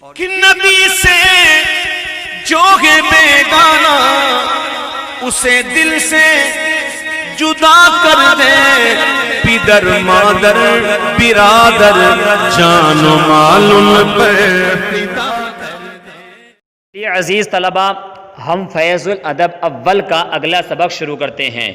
کہ نبی سے جو ہے بیگانہ اسے دل سے جدا کر دے، پدر مادر برادر جان و مال ان پر فدا کر دے۔ یہ عزیز طلبہ، ہم فیض الادب اول کا اگلا سبق شروع کرتے ہیں۔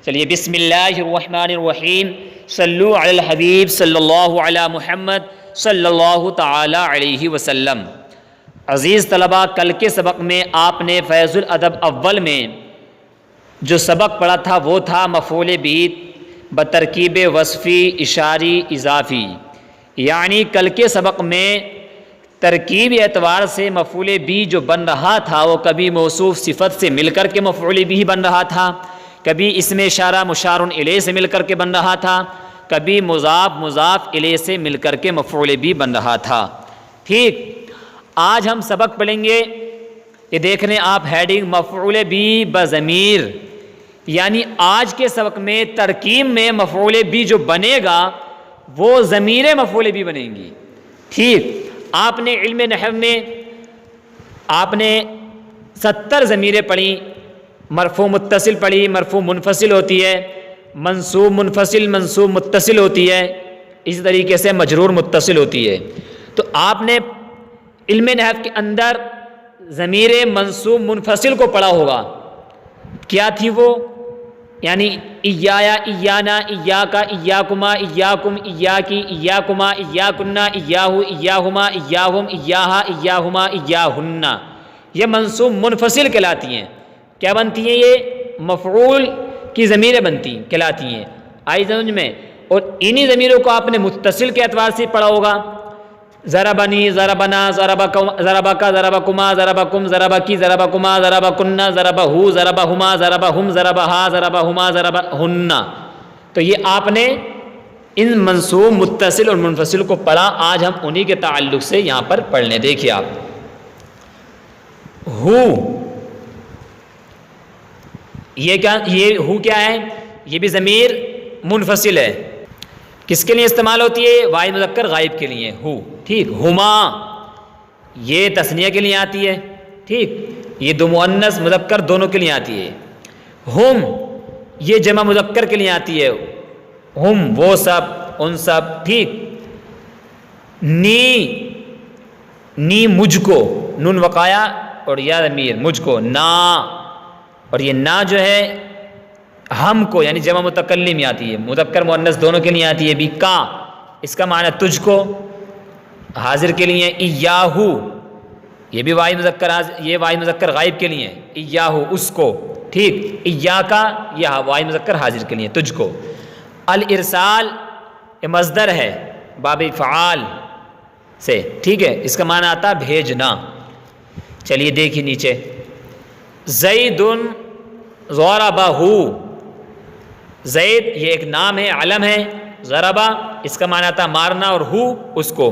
چلیے بسم اللہ الرحمن الرحیم، صلو علی الحبیب صلی اللہ علی محمد صلی اللہ تعالی علیہ وسلم۔ عزیز طلبہ، کل کے سبق میں آپ نے فیض الادب اول میں جو سبق پڑھا تھا وہ تھا مفعول بہ بترکیب وصفی اشاری اضافی، یعنی کل کے سبق میں ترکیب اعتبار سے مفعول بہ جو بن رہا تھا وہ کبھی موصوف صفت سے مل کر کے مفعول بہ بن رہا تھا، کبھی اسم اشارہ مشار الیہ سے مل کر کے بن رہا تھا، کبھی مضاف مضاف الیہ سے مل کر کے مفعول بہ بن رہا تھا۔ ٹھیک، آج ہم سبق پڑھیں گے، یہ دیکھ رہے ہیں آپ ہیڈنگ مفعول بہ بضمیر، یعنی آج کے سبق میں ترکیب میں مفعول بہ جو بنے گا وہ ضمیر مفعول بہ بنیں گی۔ ٹھیک، آپ نے علم نحو میں آپ نے 70 ضمیریں پڑھی، مرفوع متصل پڑھی، مرفوع منفصل ہوتی ہے، منصوب منفصل منصوب متصل ہوتی ہے، اسی طریقے سے مجرور متصل ہوتی ہے۔ تو آپ نے علم نحو کے اندر ضمیر منصوب منفصل کو پڑھا ہوگا، کیا تھی وہ؟ یعنی ایایا ایانا ایاکا ایاکما ایاکم ایاکی ایاکما ایاکنا ایاہو ایاہما ایاہم ایاہا ایاہما ایاہن، یہ منصوب منفصل کہلاتی ہیں۔ کیا بنتی ہیں؟ یہ مفعول کی ضمیریں کہلاتی ہیں۔ آئی سمجھ میں؟ اور انہی ضمیروں کو آپ نے متصل کے اعتبار سے پڑھا ہوگا، ضربنی ضربنا ضربکا ضربکما ضربکم ضربکی ضربکما ضربکن ضربہو ضربہما ضربہم ضربہا ضربہما ضربہن۔ تو یہ آپ نے ان منصوب متصل اور منفصل کو پڑھا، آج ہم انہی کے تعلق سے یہاں پر پڑھ لیں۔ دیکھیے آپ، ہو، یہ ہو کیا ہے؟ یہ بھی ضمیر منفصل ہے، کس کے لیے استعمال ہوتی ہے؟ واحد مذکر غائب کے لیے، ہو۔ ٹھیک، ہما یہ تثنیہ کے لیے آتی ہے، ٹھیک، یہ دو مؤنث مذکر دونوں کے لیے آتی ہے۔ ہم یہ جمع مذکر کے لیے آتی ہے، ہم وہ سب ان سب، ٹھیک۔ نی مجھ کو، نون وقایا اور یا ضمیر مجھ کو، نا، اور یہ نا جو ہے ہم کو یعنی جمع متکلم میں آتی ہے، مذکر مؤنث دونوں کے لیے آتی ہے بھی۔ کا اس کا معنی تجھ کو، حاضر کے لیے ایاہو، یہ بھی واحد مذکر غائب کے لیے، ایاہو اس کو، ٹھیک۔ ایاکا یہ واحد مذکر حاضر کے لیے، تجھ کو۔ الارسال یہ مصدر ہے باب فعال سے، ٹھیک ہے، اس کا معنی آتا بھیجنا۔ چلیے دیکھیے نیچے، زید ضربہ، زید یہ ایک نام ہے، علم ہے، ضربہ اس کا معنی آتا مارنا، اور ہو اس کو،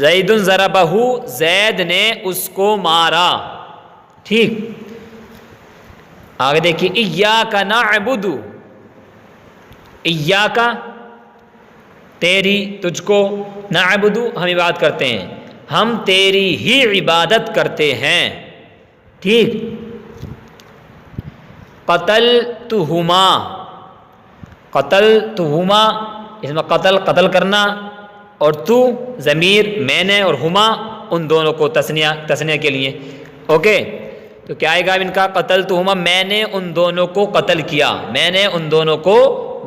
زید ضربہ، زید نے اس کو مارا، ٹھیک۔ آگے دیکھیے، ایاک نعبد، ایاک تیری، تجھ کو، نعبد ہم عبادت کرتے ہیں، ہم تیری ہی عبادت کرتے ہیں، ٹھیک۔ قتلتہما، قتلتہما اس میں قتل کرنا، اور تو ضمیر میں نے، اور ہما ان دونوں کو تثنیہ کے لیے، اوکے۔ تو کیا آئے گا ان کا؟ قتلتہما میں نے ان دونوں کو قتل کیا، میں نے ان دونوں کو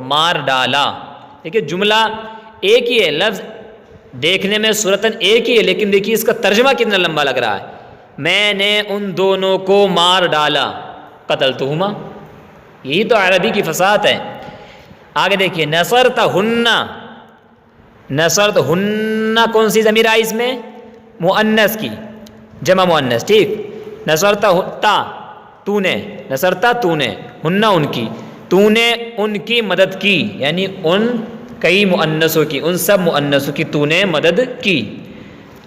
مار ڈالا۔ دیکھیے جملہ ایک ہی ہے، لفظ دیکھنے میں صورتاً ایک ہی ہے، لیکن دیکھیے اس کا ترجمہ کتنا لمبا لگ رہا ہے، میں نے ان دونوں کو مار ڈالا، قتلتہما، یہی تو عربی کی فصاحت ہے۔ آگے دیکھیے، نصرتہن، نصرتہن کون سی ضمیر آئی اس میں؟ مؤنث کی، جمع مؤنث، ٹھیک۔ نصرتہ تو نے، نصرتہ تو نے، ہن ان کی، تو نے ان کی مدد کی، یعنی ان کئی مؤنثوں کی، ان سب مؤنثوں کی تو نے مدد کی،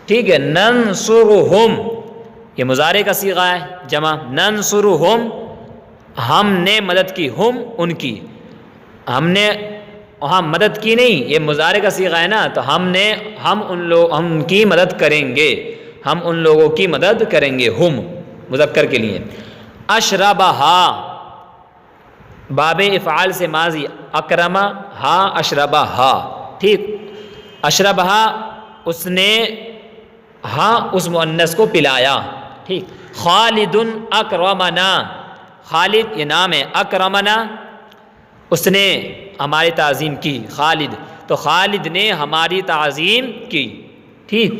ٹھیک ہے۔ ننصرہم یہ مضارع کا صیغہ ہے، جمع، ننصرہم ہم نے مدد کی، ہم ان کی، ہم نے وہاں مدد کی نہیں، یہ مضارع کا صیغہ ہے نا، تو ہم ان کی مدد کریں گے، ہم ان لوگوں کی مدد کریں گے. ہم مذکر کے لیے. اشربہا باب افعال سے ماضی اکرما ہا اشربہا. ٹھیک. اشربہا اس نے ہاں اس مؤنث کو پلایا. ٹھیک. خالد اکرمنا خالد یہ نام ہے. اکرمنا اس نے ہماری تعظیم کی. خالد تو خالد نے ہماری تعظیم کی. ٹھیک.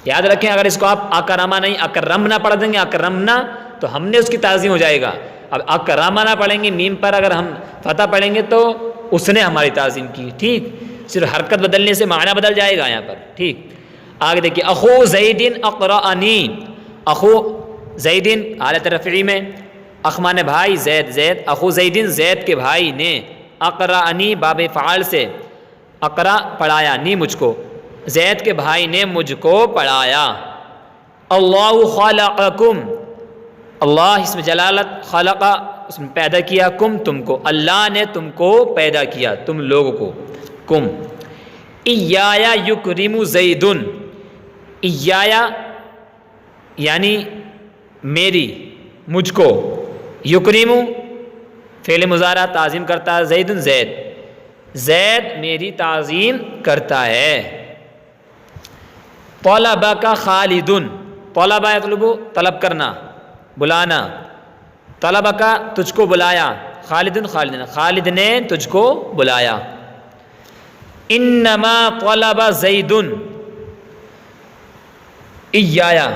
یاد رکھیں اگر اس کو آپ اکرما نہیں اکرمنا پڑھ دیں گے اکرمنا تو ہم نے اس کی تعظیم ہو جائے گا. اب اکرمنا پڑھیں گے میم پر اگر ہم فتح پڑھیں گے تو اس نے ہماری تعظیم کی. ٹھیک. صرف حرکت بدلنے سے معنی بدل جائے گا یہاں پر. ٹھیک. آگے دیکھیے اخو زیدن اقرأنی. اخو زیدن حالت رفعی میں اخمان بھائی زید زید. اخو زیدن زید کے بھائی نے اقرأنی باب فعال سے اقرا پڑھایا نی مجھ کو. زید کے بھائی نے مجھ کو پڑھایا. اللہ خلقکم اللہ اس میں جلالت خلقہ اس میں پیدا کیا کم تم کو. اللہ نے تم کو پیدا کیا تم لوگوں کو. کم. ایایا یکرم زیدن ایایا یعنی میری مجھ کو. یکرم فعل مضارع تعظیم کرتا ہے. زیدن زید زید میری تعظیم کرتا ہے. طلبک خالدن طلبہ یطلب طلب کرنا بلانا. طلبک تجھ کو بلایا. خالدن خالدن خالد نے تجھ کو بلایا. انما طلب زیدن ایایا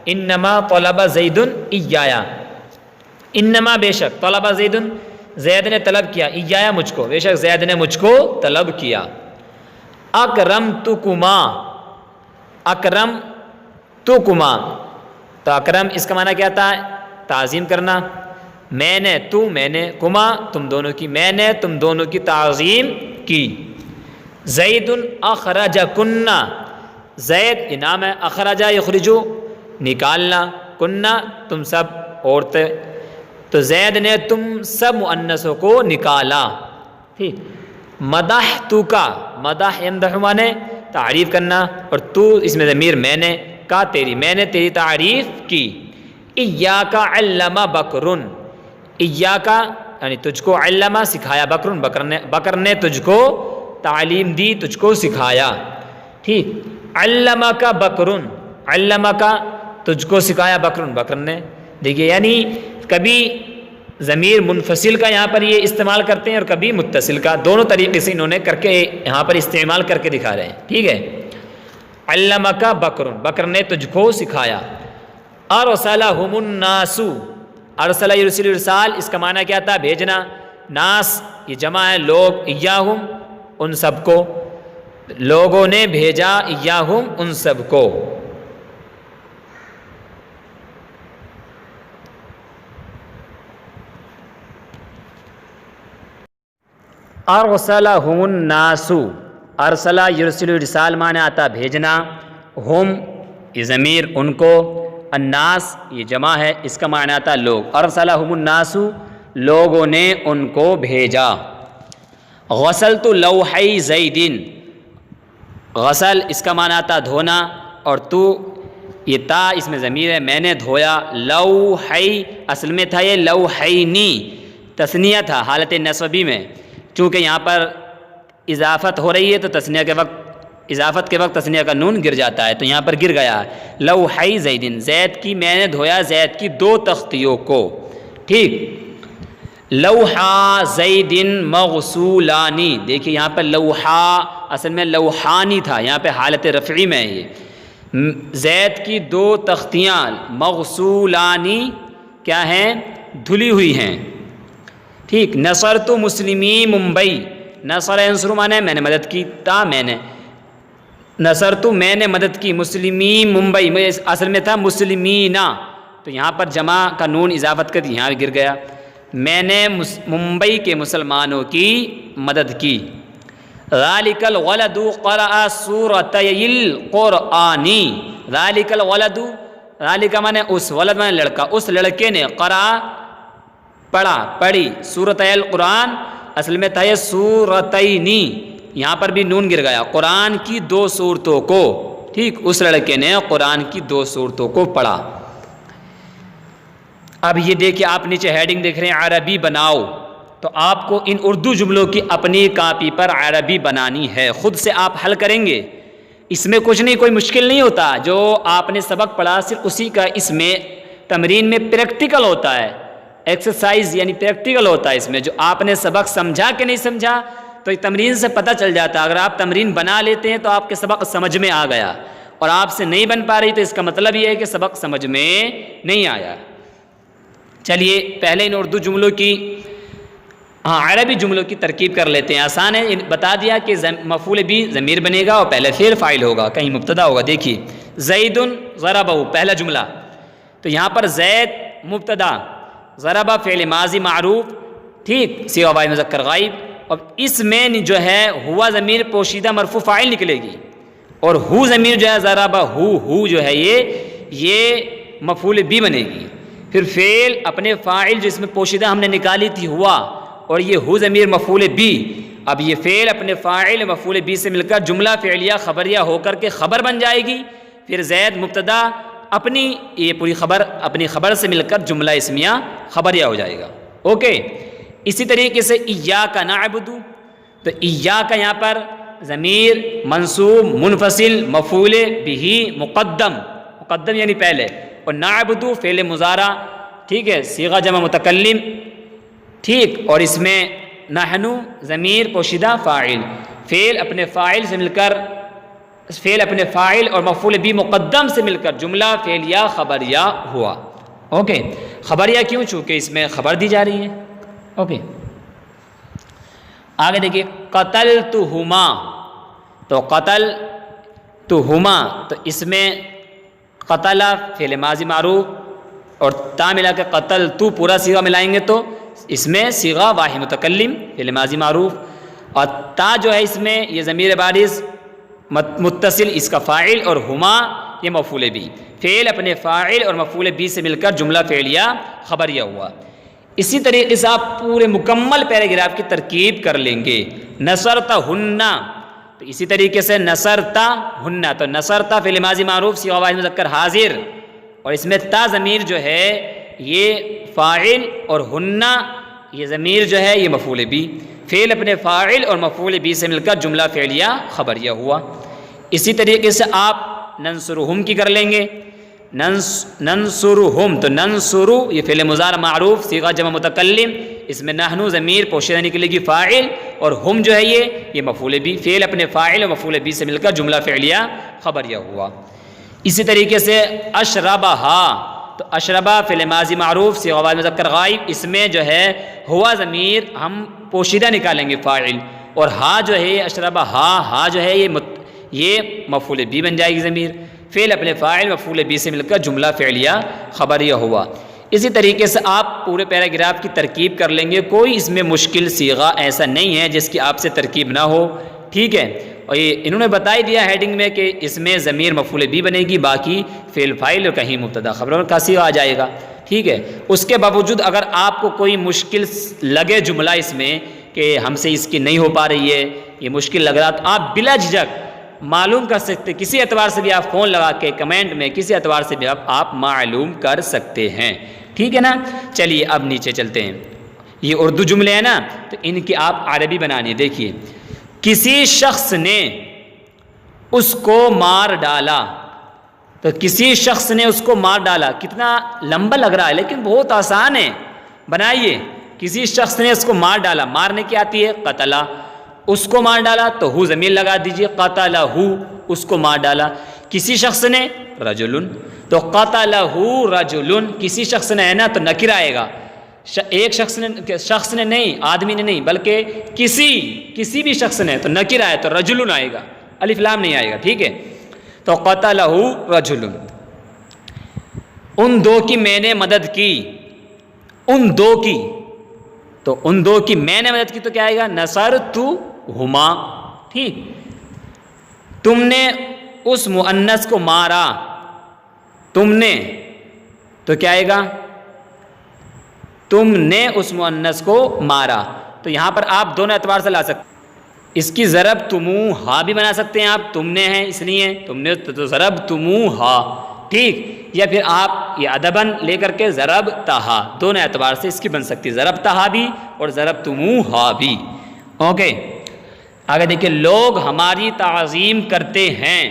انما طلب زیدن ایایا. انما بے شک طلب زیدن زید نے طلب کیا. ایایا مجھ کو بے شک زید نے مجھ کو طلب کیا. اکرمتکما اکرمتکما تو اکرم اس کا معنی کیا تھا تعظیم کرنا. میں نے تو میں نے کما تم دونوں کی میں نے تم دونوں کی تعظیم کی. زید اخرجکنا زید یہ نام ہے. اخرجا یخرجو نکالنا. کننا تم سب عورتیں تو زید نے تم سب مؤنثوں کو نکالا. ٹھیک. مدحتو کا مدح یمدح مانے تعریف کرنا اور تو اس میں ضمیر میں نے کا تیری میں نے تیری تعریف کی. ایاک علم بکرن ایاک یعنی تجھ کو علم سکھایا. بکرن بکر نے تجھ کو تعلیم دی تجھ کو سکھایا. ٹھیک. علمک بکرن علمک تجھ کو سکھایا. بکرن بکر نے دیکھیے یعنی کبھی ضمیر منفصل کا یہاں پر یہ استعمال کرتے ہیں اور کبھی متصل کا. دونوں طریقے سے انہوں نے کر کے یہاں پر استعمال کر کے دکھا رہے ہیں. ٹھیک ہے. علمک بکرن بکر نے تجھ کو سکھایا. ارسلہم الناس ارسل یرسل ارسال اس کا معنی کیا تھا بھیجنا. ناس یہ جمع ہے لوگ. ایاہم ان سب کو لوگوں نے بھیجا. ایاہم ان سب کو. ارسلہم الناس ارسلہ یرسل ارسال معنی آتا بھیجنا. ہم یہ ضمیر ان کو. الناس یہ جمع ہے اس کا معنی آتا لوگ. ارسلہم الناس لوگوں نے ان کو بھیجا. غسلت لوحی زیدن غسل اس کا معنی آتا دھونا اور تو یہ تا اس میں ضمیر ہے میں نے دھویا. لوحی اصل میں تھا یہ لوحینی تثنیہ تھا حالت نصبی میں. چونکہ یہاں پر اضافت ہو رہی ہے تو تثنیہ کے وقت اضافت کے وقت تثنیہ کا نون گر جاتا ہے تو یہاں پر گر گیا. لوحی زیدن زید کی میں نے دھویا زید کی 2 تختیوں کو. ٹھیک. لوحا زیدن مغسولانی دیکھیے یہاں پر لوحا اصل میں لوحانی تھا یہاں پہ حالت رفعی میں ہے. یہ زید کی 2 تختیاں مغسولانی کیا ہیں دھلی ہوئی ہیں. ٹھیک. نصرت مسلمی ممبئی نصر ینصر مانے میں نے مدد کی. تا میں نے نصرت میں نے مدد کی. مسلمی ممبئی میں اصل میں تھا مسلمینا تو یہاں پر جمع کا نون اضافت کر یہاں گر گیا. میں نے ممبئی کے مسلمانوں کی مدد کی. ذالک الولد قرأ سورتي القرآن ذالک الولد ذالک مانے اس ولد مانے لڑکا اس لڑکے نے قرأ پڑھا پڑھی سورتي القرآن اصل میں تھا یہ سورتینی یہاں پر بھی نون گر گیا. قرآن کی 2 صورتوں کو. ٹھیک، اس لڑکے نے قرآن کی 2 سورتوں کو پڑھا۔ اب یہ دیکھیں آپ نیچے ہیڈنگ دیکھ رہے ہیں عربی بناؤ، تو آپ کو ان اردو جملوں کی اپنی کاپی پر عربی بنانی ہے، خود سے آپ حل کریں گے، اس میں کچھ نہیں، کوئی مشکل نہیں ہوتا، جو آپ نے سبق پڑھا صرف اسی کا اس میں تمرین میں پریکٹیکل ہوتا ہے، ایکسرسائز یعنی پریکٹیکل ہوتا ہے، اس میں جو آپ نے سبق سمجھا کہ نہیں سمجھا تو یہ تمرین سے پتہ چل جاتا ہے۔ اگر آپ تمرین بنا لیتے ہیں تو آپ کے سبق سمجھ میں آ گیا، اور آپ سے نہیں بن پا رہی تو اس کا مطلب یہ ہے کہ سبق سمجھ میں نہیں آیا۔ چلیے پہلے ان اردو جملوں کی عربی جملوں کی ترکیب کر لیتے ہیں، آسان ہے، بتا دیا کہ مفعول بھی ضمیر بنے گا اور پہلے فعل فاعل ہوگا، کہیں مبتدا ہوگا۔ دیکھیے زید ضربہ پہلا جملہ، تو یہاں پر زید مبتدا، ضربہ فعل ماضی معروف، ٹھیک، صیغہ واحد مذکر غائب، اب اس میں جو ہے ہوا ضمیر پوشیدہ مرفوع فاعل نکلے گی، اور ہو ضمیر جو ہے ضربہ ہو جو ہے یہ مفعول بھی بنے گی، پھر فعل اپنے فاعل جو اس میں پوشیدہ ہم نے نکالی تھی ہوا، اور یہ ہو ضمیر مفعول بھی، اب یہ فعل اپنے فاعل مفعول بھی سے مل کر جملہ فعلیہ خبریہ ہو کر کے خبر بن جائے گی، پھر زید مبتدا اپنی یہ پوری خبر اپنی خبر سے مل کر جملہ اسمیہ خبریہ ہو جائے گا۔ اوکے، اسی طریقے سے ایاک نعبد، تو ایاک یہاں پر ضمیر منصوب منفصل مفعول بھی مقدم یعنی پہلے، اور نعبد فعل مضارع، ٹھیک ہے، صیغہ جمع متکلم، ٹھیک، اور اس میں نحن ضمیر پوشیدہ فاعل، فعل اپنے فاعل سے مل کر فعل اپنے فاعل اور مفعول بھی مقدم سے مل کر جملہ فعلیہ خبریہ ہوا۔ اوکے، خبریہ کیوں؟ چونکہ اس میں خبر دی جا رہی ہے۔ اوکے، آگے دیکھیے قتلتہما، تو قتلتہما، تو اس میں قتل فعل ماضی معروف اور تا ملا کے قتلتو پورا صیغہ ملائیں گے تو اس میں صیغہ واحد متکلم فعل ماضی معروف، اور تا جو ہے اس میں یہ ضمیر بارز متصل اس کا فاعل، اور ہما یہ مفعول بھی، فعل اپنے فاعل اور مفعول بھی سے مل کر جملہ فعلیہ خبریہ ہوا۔ اسی طریقے سے آپ پورے مکمل پیراگراف کی ترکیب کر لیں گے۔ نصرتہن، تو اسی طریقے سے نصرتہن، تو نصرتا فعل ماضی معروف صیغہ واحد مذکر حاضر، اور اس میں تا ضمیر جو ہے یہ فاعل، اور ہن یہ ضمیر جو ہے یہ مفعول بھی، فعل اپنے فاعل اور مفعول بھی سے مل کر جملہ فعلیہ خبریہ ہوا۔ اسی طریقے سے آپ ننصرہم کی کر لیں گے، ننصرہم، تو ننصرو یہ فعل مضارع معروف صیغہ جمع متکلم، اس میں نحن ضمیر پوشیدہ نکلے گی فاعل، اور ہم جو ہے یہ مفعول بھی، فعل اپنے فاعل اور مفعول بھی سے مل کر جملہ فعلیہ خبریہ ہوا۔ اسی طریقے سے اشربہا، تو اشربہ فعل ماضی معروف صیغہ واحد مذکر غائب، اس میں جو ہے ہوا ضمیر ہم پوشیدہ نکالیں گے فاعل، اور ہا جو ہے اشربہ ہا جو ہے یہ مفعول بھی بن جائے گی ضمیر، فعل اپنے فاعل مفعول بھی سے مل کر جملہ فعلیہ خبریہ ہوا۔ اسی طریقے سے آپ پورے پیراگراف کی ترکیب کر لیں گے، کوئی اس میں مشکل صیغہ ایسا نہیں ہے جس کی آپ سے ترکیب نہ ہو، ٹھیک ہے، اور یہ انہوں نے بتا ہی دیا ہیڈنگ میں کہ اس میں ضمیر مفعول بھی بنے گی، باقی فعل فاعل اور کہیں مبتدا خبر کا صیغہ آ جائے گا، ٹھیک ہے۔ اس کے باوجود اگر آپ کو کوئی مشکل لگے جملہ اس میں کہ ہم سے اس کی نہیں ہو پا رہی ہے، یہ مشکل لگ رہا، تو آپ بلا جھجک معلوم کر سکتے، کسی اعتبار سے بھی آپ فون لگا کے کمنٹ میں کسی اعتبار سے بھی آپ معلوم کر سکتے ہیں، ٹھیک ہے نا۔ چلیے اب نیچے چلتے ہیں، یہ اردو جملے ہیں نا، تو ان کی آپ عربی بنانی ہے۔ دیکھیے کسی شخص نے اس کو مار ڈالا، تو کسی شخص نے اس کو مار ڈالا، کتنا لمبا لگ رہا ہے لیکن بہت آسان ہے، بنائیے۔ کسی شخص نے اس کو مار ڈالا، مارنے کی آتی ہے قتلا، اس کو مار ڈالا تو ہو ضمیر لگا دیجئے، قتلہ اس کو مار ڈالا۔ کسی شخص نے رجل، تو قتلہ رجل، کسی شخص نے ہے نا تو نکر آئے گا، ایک شخص نے نہیں، آدمی نے نہیں، بلکہ کسی بھی شخص نے تو نکر آئے تو رجل آئے گا، الف لام نہیں آئے گا، ٹھیک ہے۔ تو قتلہ رجل، ان دو کی میں نے مدد کی، ان دو کی، تو ان دو کی میں نے مدد کی تو کیا آئے گا؟ نصرتہما، ٹھیک۔ تم نے اس مؤنث کو مارا، تم نے، تو کیا آئے گا؟ تم نے اس مؤنث کو مارا، تو یہاں پر آپ دونوں اعتبار سے لا سکتے، اس کی ضربتموہا بھی بنا سکتے ہیں آپ، تم نے ہے اس لیے تم نے تو ضربتموہا، ٹھیک، یا پھر آپ یہ ادبن لے کر کے ضربتہا، دونوں اعتبار سے اس کی بن سکتی ہے، ضربتہا بھی اور ضربتموہا بھی۔ اوکے، آگے دیکھیں، لوگ ہماری تعظیم کرتے ہیں،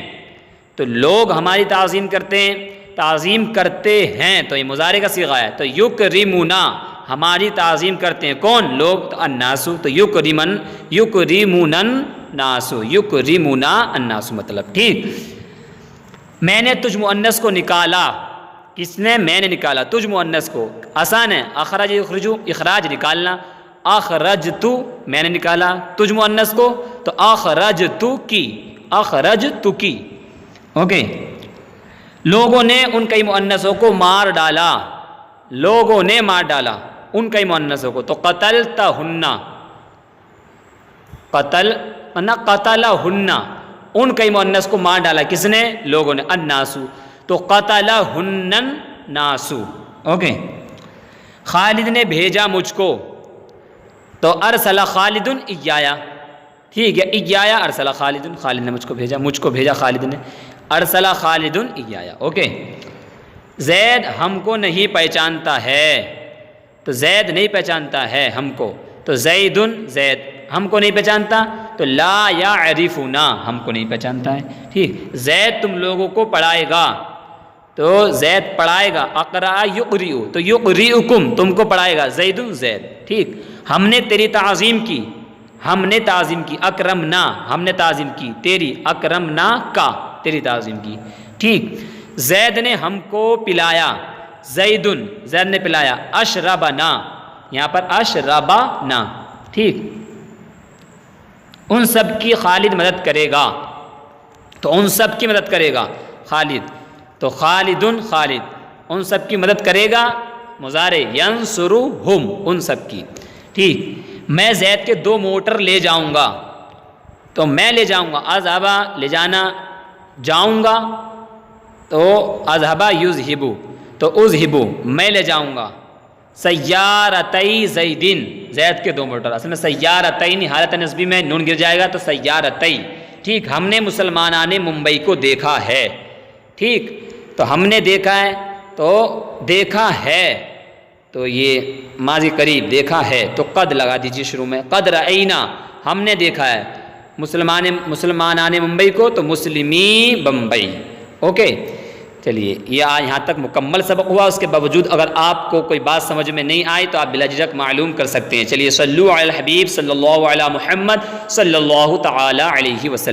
تو لوگ ہماری تعظیم کرتے ہیں، تعظیم کرتے ہیں تو یہ مضارع کا صیغہ ہے، تو یکرمونا، ہماری تعظیم کرتے ہیں کون؟ لوگ، تو الناسو، تو یکرمون الناسو، یکرمونا الناسو مطلب، ٹھیک۔ میں نے تجھ مؤنث کو نکالا، کس نے؟ میں نے نکالا تجھ مؤنث کو، آسان ہے، اخرج یخرجو، اخراج نکالنا، اخرجتو میں نے نکالا تجھ مؤنث کو، تو اخرجتو کی، اخرجتو کی، اوکے۔ لوگوں نے ان کئی مؤنثوں کو مار ڈالا، لوگوں نے مار ڈالا ان کئی مؤنثوں کو، تو قتلتہن، قتلہن، ان کئی مؤنث کو مار ڈالا کس نے؟ لوگوں نے، الناسو، تو قتلہن الناسو، اوکے۔ خالد نے بھیجا مجھ کو، تو ارسل خالد ایایا، ٹھیک ہے، ایایا ارسل خالد، خالد نے مجھ کو بھیجا خالد نے، ارسل خالد ایایا، اوکے۔ زید ہم کو نہیں پہچانتا ہے، تو زید نہیں پہچانتا ہے ہم کو، تو زید، زید ہم کو نہیں پہچانتا، تو لا یعرفنا، ہم کو نہیں پہچانتا ہے، ٹھیک۔ زید تم لوگوں کو پڑھائے گا، تو زید پڑھائے گا، اقرأ یقرئ، تو یقرئکم، تم کو پڑھائے گا، زید، زید، ٹھیک۔ ہم نے تیری تعظیم کی، ہم نے تعظیم کی، اکرمنا، ہم نے تعظیم کی تیری، اکرمنا کا، تیری تعظیم کی، ٹھیک۔ زید نے ہم کو پلایا، زید، زید نے پلایا، اشربنا، یہاں پر اشربنا، ٹھیک۔ ان سب کی خالد مدد کرے گا، تو ان سب کی مدد کرے گا خالد، تو خالد، خالد ان سب کی مدد کرے گا، مضارع، ینصرہم، ان سب کی، ٹھیک۔ میں زید کے 2 موٹر لے جاؤں گا، تو میں لے جاؤں گا، اذهبا لے جانا، جاؤں گا، تو اذهبا یذهب، تو اذهب میں لے جاؤں گا، سیارتی زیدن، زید کے 2 موٹر، اصل میں سیارتین، حالت نسبی میں نون گر جائے گا، تو سیارتی، ٹھیک۔ ہم نے مسلمانان ممبئی کو دیکھا ہے، ٹھیک، تو ہم نے دیکھا ہے، تو دیکھا ہے، تو یہ ماضی قریب دیکھا ہے، تو قد لگا دیجیے شروع میں، قد رأینا، ہم نے دیکھا ہے مسلمانان ممبئی کو، تو مسلمی بمبئی، اوکے۔ چلیے، یہ یہاں تک مکمل سبق ہوا، اس کے باوجود اگر آپ کو کوئی بات سمجھ میں نہیں آئی تو آپ بلا جھجک معلوم کر سکتے ہیں۔ چلیے، صلو علی الحبیب صلی اللہ علی محمد صلی اللہ تعالی علیہ وسلم۔